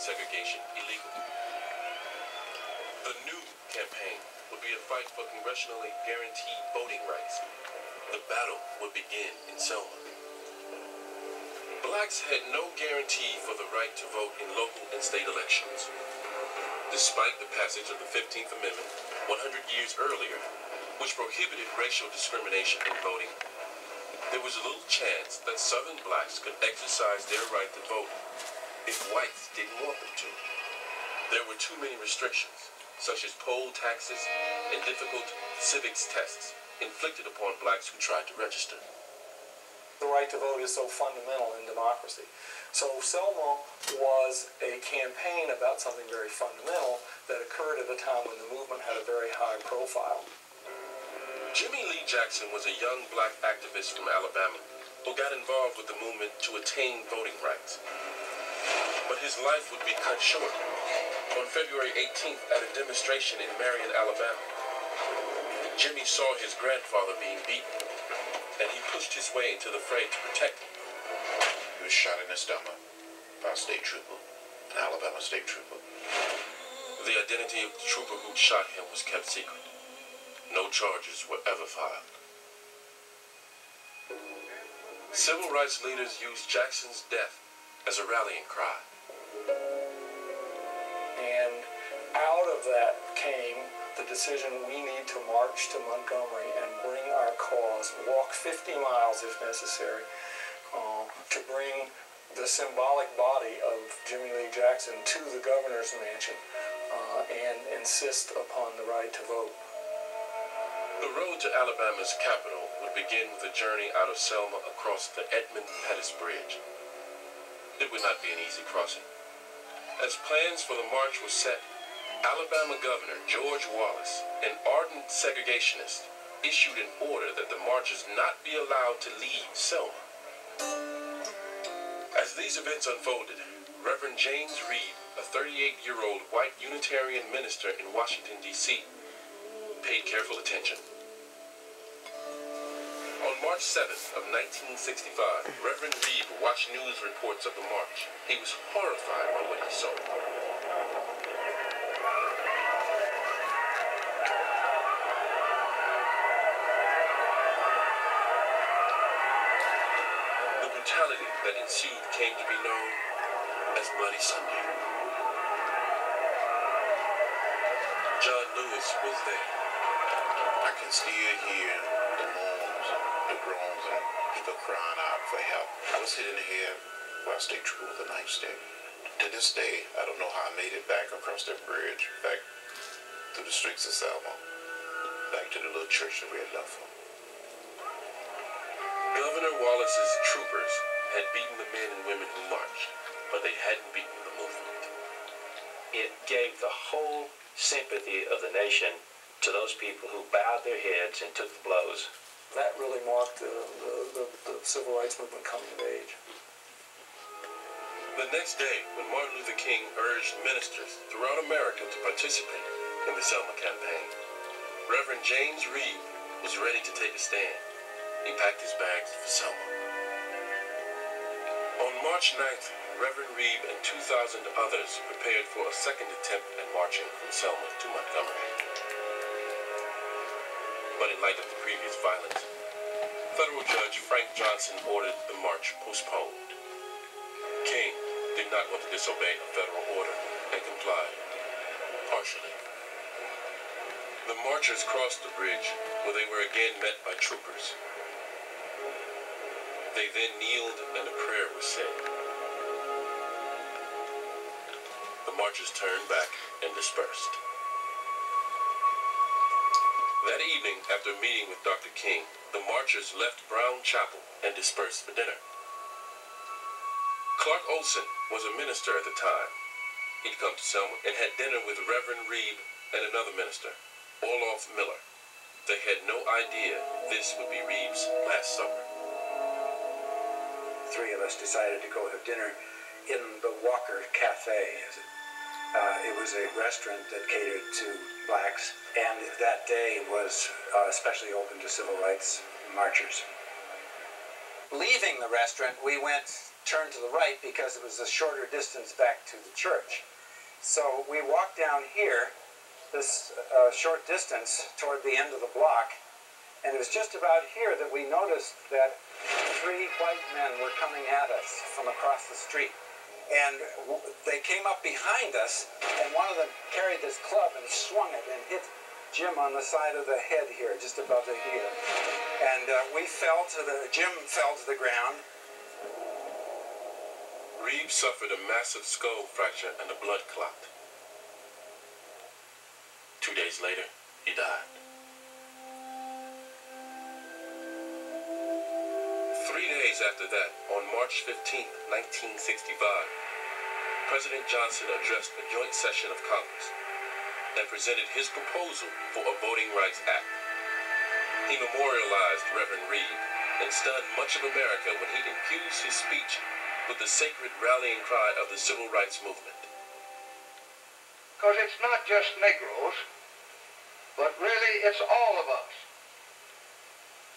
segregation illegal. The new campaign would be a fight for congressionally guaranteed voting rights. The battle would begin in Selma. Blacks had no guarantee for the right to vote in local and state elections. Despite the passage of the 15th Amendment 100 years earlier, which prohibited racial discrimination in voting, there was little chance that Southern blacks could exercise their right to vote if whites didn't want them to. There were too many restrictions, such as poll taxes and difficult civics tests inflicted upon blacks who tried to register. The right to vote is so fundamental in democracy. So Selma was a campaign about something very fundamental that occurred at a time when the movement had a very high profile. Jimmy Lee Jackson was a young black activist from Alabama who got involved with the movement to attain voting rights. But his life would be cut short. On February 18th, at a demonstration in Marion, Alabama, Jimmy saw his grandfather being beaten, and he pushed his way into the fray to protect him. He was shot in the stomach by a state trooper, an Alabama state trooper. The identity of the trooper who shot him was kept secret. No charges were ever filed. Civil rights leaders used Jackson's death as a rallying cry. And out of that came the decision we need to march to Montgomery and bring our cause, walk 50 miles if necessary, to bring the symbolic body of Jimmy Lee Jackson to the governor's mansion and insist upon the right to vote. The road to Alabama's capital would begin with a journey out of Selma across the Edmund Pettus Bridge. It would not be an easy crossing. As plans for the march were set, Alabama Governor George Wallace, an ardent segregationist, issued an order that the marchers not be allowed to leave Selma. As these events unfolded, Reverend James Reed, a 38-year-old white Unitarian minister in Washington, D.C., paid careful attention. On March 7th of 1965, Reverend Reed watched news reports of the march. He was horrified by what he saw. The brutality that ensued came to be known as Bloody Sunday. John Lewis was there. I can still hear the moans, the groans, and people crying out for help. I was sitting here while state trooper with a nightstick. To this day, I don't know how I made it back across that bridge, back through the streets of Selma, back to the little church that we had left for. Governor Wallace's troopers had beaten the men and women who marched, but they hadn't beaten the movement. It gave the whole sympathy of the nation to those people who bowed their heads and took the blows. That really marked the civil rights movement coming of age. The next day, when Martin Luther King urged ministers throughout America to participate in the Selma campaign, Reverend James Reed was ready to take a stand. He packed his bags for Selma. On March 9th, Reverend Reed and 2,000 others prepared for a second attempt at marching from Selma to Montgomery. But in light of the previous violence, federal judge Frank Johnson ordered the march postponed. King did not want to disobey a federal order and complied, partially. The marchers crossed the bridge, where they were again met by troopers. They then kneeled and a prayer was said. The marchers turned back and dispersed. That evening, after meeting with Dr. King, the marchers left Brown Chapel and dispersed for dinner. Clark Olson was a minister at the time. He'd come to Selma and had dinner with Reverend Reed and another minister, Olaf Miller. They had no idea this would be Reed's last supper. Three of us decided to go have dinner in the Walker Cafe. It was a restaurant that catered to blacks, and that day was especially open to civil rights marchers. Leaving the restaurant, we went turn to the right because it was a shorter distance back to the church. So we walked down here, this short distance toward the end of the block, and it was just about here that we noticed that 3 white men were coming at us from across the street. And they came up behind us, and one of them carried this club and swung it and hit Jim on the side of the head here, just above the ear. And Jim fell to the ground. Reeves suffered a massive skull fracture and a blood clot. 2 days later, he died. 3 days after that, on March 15, 1965, President Johnson addressed a joint session of Congress and presented his proposal for a Voting Rights Act. He memorialized Reverend Reed and stunned much of America when he infused his speech with the sacred rallying cry of the civil rights movement. Because it's not just Negroes, but really it's all of us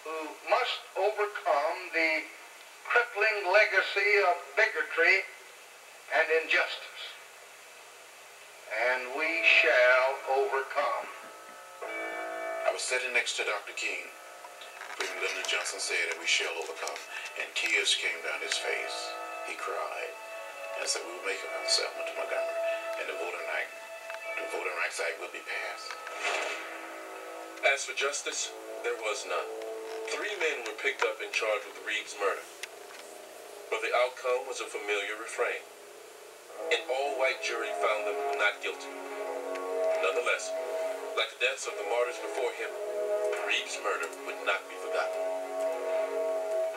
who must overcome the crippling legacy of bigotry and injustice. And we shall overcome. I was sitting next to Dr. King. President Lyndon Johnson said that we shall overcome, and tears came down his face. He cried and said we will make it from Selma to Montgomery, and the Voting Rights Act will be passed. As for justice, there was none. 3 men were picked up and charged with Reeves' murder. But the outcome was a familiar refrain. An all-white jury found them not guilty. Nonetheless, like the deaths of the martyrs before him, Reeves' murder would not be forgotten.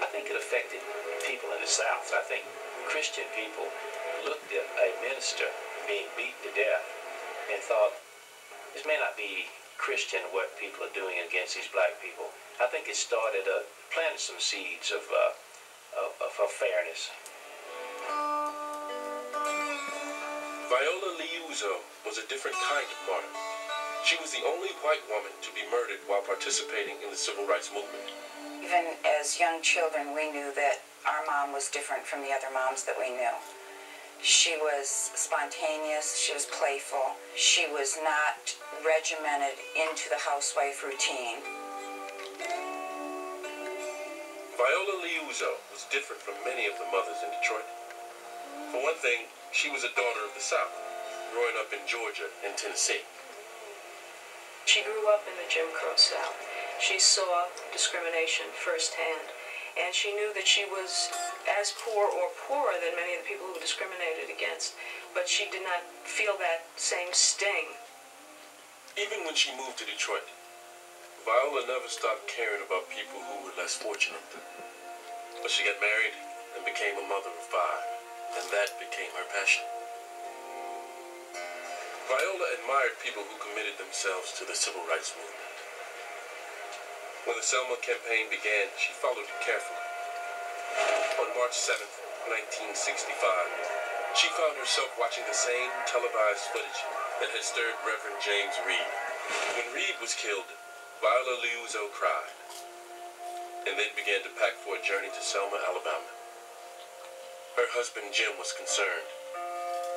I think it affected people in the South. I think Christian people looked at a minister being beat to death and thought, this may not be Christian what people are doing against these black people. I think it started, planted some seeds of fairness. Viola Liuzzo was a different kind of martyr. She was the only white woman to be murdered while participating in the civil rights movement. Even as young children, we knew that our mom was different from the other moms that we knew. She was spontaneous, she was playful, she was not regimented into the housewife routine. Viola Liuzzo was different from many of the mothers in Detroit. For one thing, she was a daughter of the South, growing up in Georgia and Tennessee. She grew up in the Jim Crow South. She saw discrimination firsthand, and she knew that she was as poor or poorer than many of the people who were discriminated against, but she did not feel that same sting. Even when she moved to Detroit, Viola never stopped caring about people who were less fortunate. But she got married and became a mother of 5, and that became her passion. Viola admired people who committed themselves to the civil rights movement. When the Selma campaign began, she followed it carefully. On March 7, 1965, she found herself watching the same televised footage that had stirred Reverend James Reed. When Reed was killed, Viola Liuzzo cried, and then began to pack for a journey to Selma, Alabama. Her husband Jim was concerned,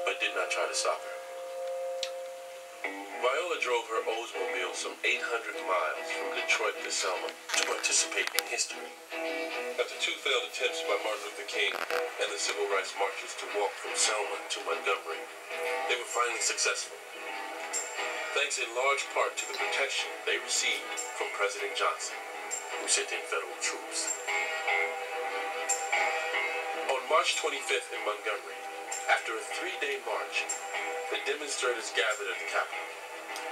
but did not try to stop her. Viola drove her Oldsmobile some 800 miles from Detroit to Selma to participate in history. After 2 failed attempts by Martin Luther King and the civil rights marchers to walk from Selma to Montgomery, they were finally successful, thanks in large part to the protection they received from President Johnson, who sent in federal troops. On March 25th in Montgomery, after a 3-day march, the demonstrators gathered at the Capitol.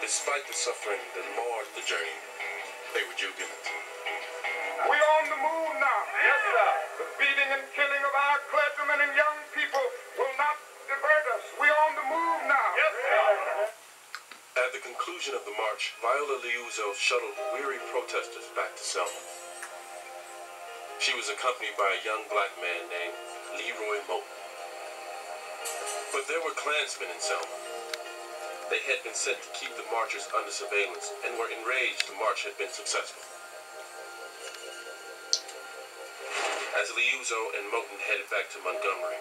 Despite the suffering that marred the journey, they were jubilant. We on the move now. Yes, sir. The beating and killing of our clergymen and young people will not divert us. We on the move now. Yes, sir. At the conclusion of the march, Viola Liuzzo shuttled weary protesters back to Selma. She was accompanied by a young black man named Leroy Moulton. But there were Klansmen in Selma. They had been sent to keep the marchers under surveillance and were enraged the march had been successful. As As Liuzzo and Moten headed back to Montgomery,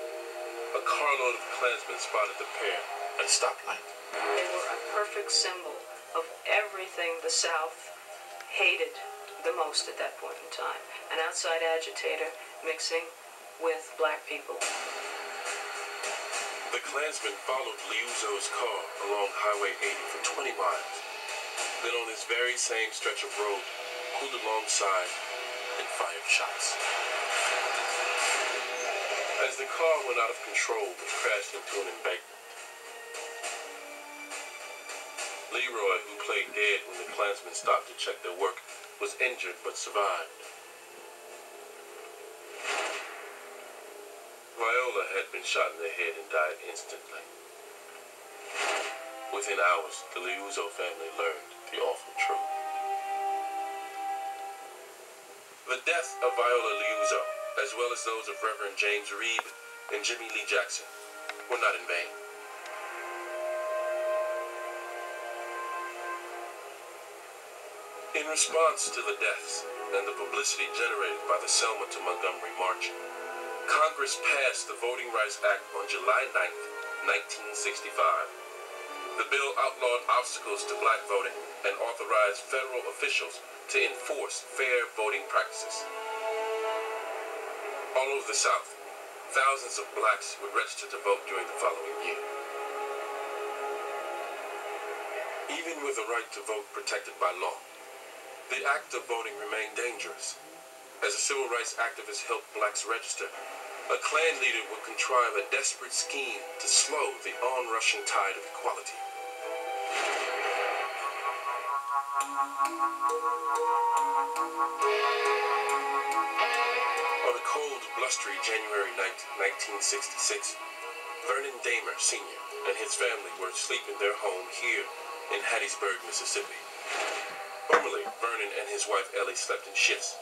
a carload of Klansmen spotted the pair at a stoplight. They were a perfect symbol of everything the South hated the most at that point in time. An outside agitator mixing with black people. The Klansmen followed Liuzzo's car along Highway 80 for 20 miles. Then on this very same stretch of road, pulled alongside and fired shots. As the car went out of control, it crashed into an embankment. Leroy, who played dead when the Klansmen stopped to check their work, was injured but survived. Viola had been shot in the head and died instantly. Within hours, the Liuzzo family learned the awful truth. The death of Viola Liuzzo, as well as those of Reverend James Reeb and Jimmy Lee Jackson, were not in vain. In response to the deaths and the publicity generated by the Selma to Montgomery March, Congress passed the Voting Rights Act on July 9, 1965. The bill outlawed obstacles to black voting and authorized federal officials to enforce fair voting practices. All over the South, thousands of blacks would register to vote during the following year. Even with the right to vote protected by law, the act of voting remained dangerous. As a civil rights activist helped blacks register, a Klan leader would contrive a desperate scheme to slow the onrushing tide of equality. On a cold, blustery January night, 1966, Vernon Damer Sr. and his family were asleep in their home here in Hattiesburg, Mississippi. Formerly, Vernon and his wife Ellie slept in shifts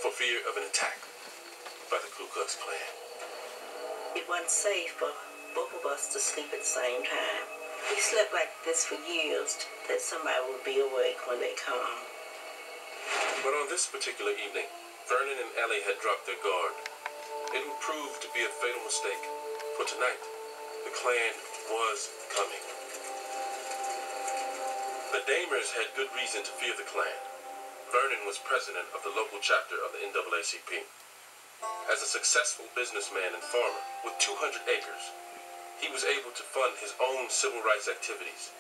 for fear of an attack by the Ku Klux Klan. It wasn't safe for both of us to sleep at the same time. We slept like this for years, that somebody would be awake when they come. But on this particular evening, Vernon and Ellie had dropped their guard. It would prove to be a fatal mistake, for tonight, the Klan was coming. The Damers had good reason to fear the Klan. Vernon was president of the local chapter of the NAACP. As a successful businessman and farmer with 200 acres, he was able to fund his own civil rights activities.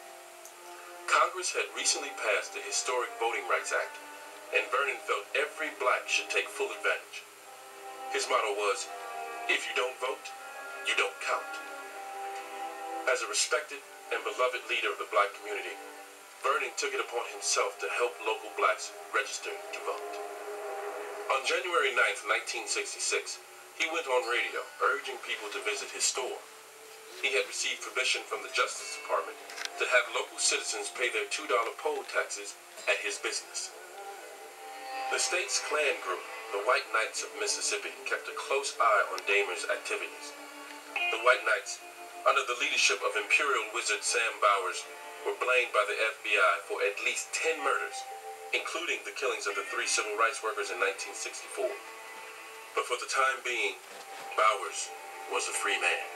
Congress had recently passed the historic Voting Rights Act, and Vernon felt every black should take full advantage. His motto was, "If you don't vote, you don't count." As a respected and beloved leader of the black community, Vernon took it upon himself to help local blacks register to vote. On January 9, 1966, he went on radio urging people to visit his store. He had received permission from the Justice Department to have local citizens pay their $2 poll taxes at his business. The state's Klan group, the White Knights of Mississippi, kept a close eye on Damer's activities. The White Knights, under the leadership of Imperial Wizard Sam Bowers, were blamed by the FBI for at least 10 murders, including the killings of the 3 civil rights workers in 1964. But for the time being, Bowers was a free man.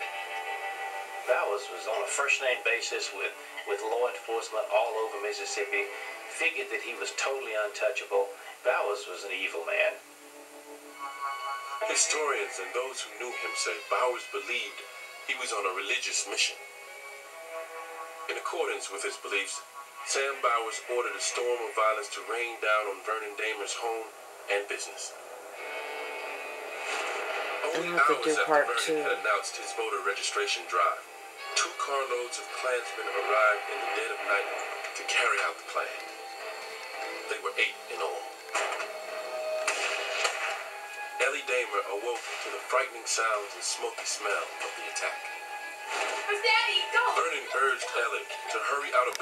Bowers was on a first-name basis with law enforcement all over Mississippi, figured that he was totally untouchable. Bowers was an evil man. Historians and those who knew him say Bowers believed he was on a religious mission. In accordance with his beliefs, Sam Bowers ordered a storm of violence to rain down on Vernon Damer's home and business. Only hours after Vernon had announced his voter registration drive, 2 carloads of Klansmen arrived in the dead of night to carry out the plan. They were 8 in all. Ellie Damer awoke to the frightening sounds and smoky smell of the attack. Daddy, go! Vernon urged Ellie to hurry out of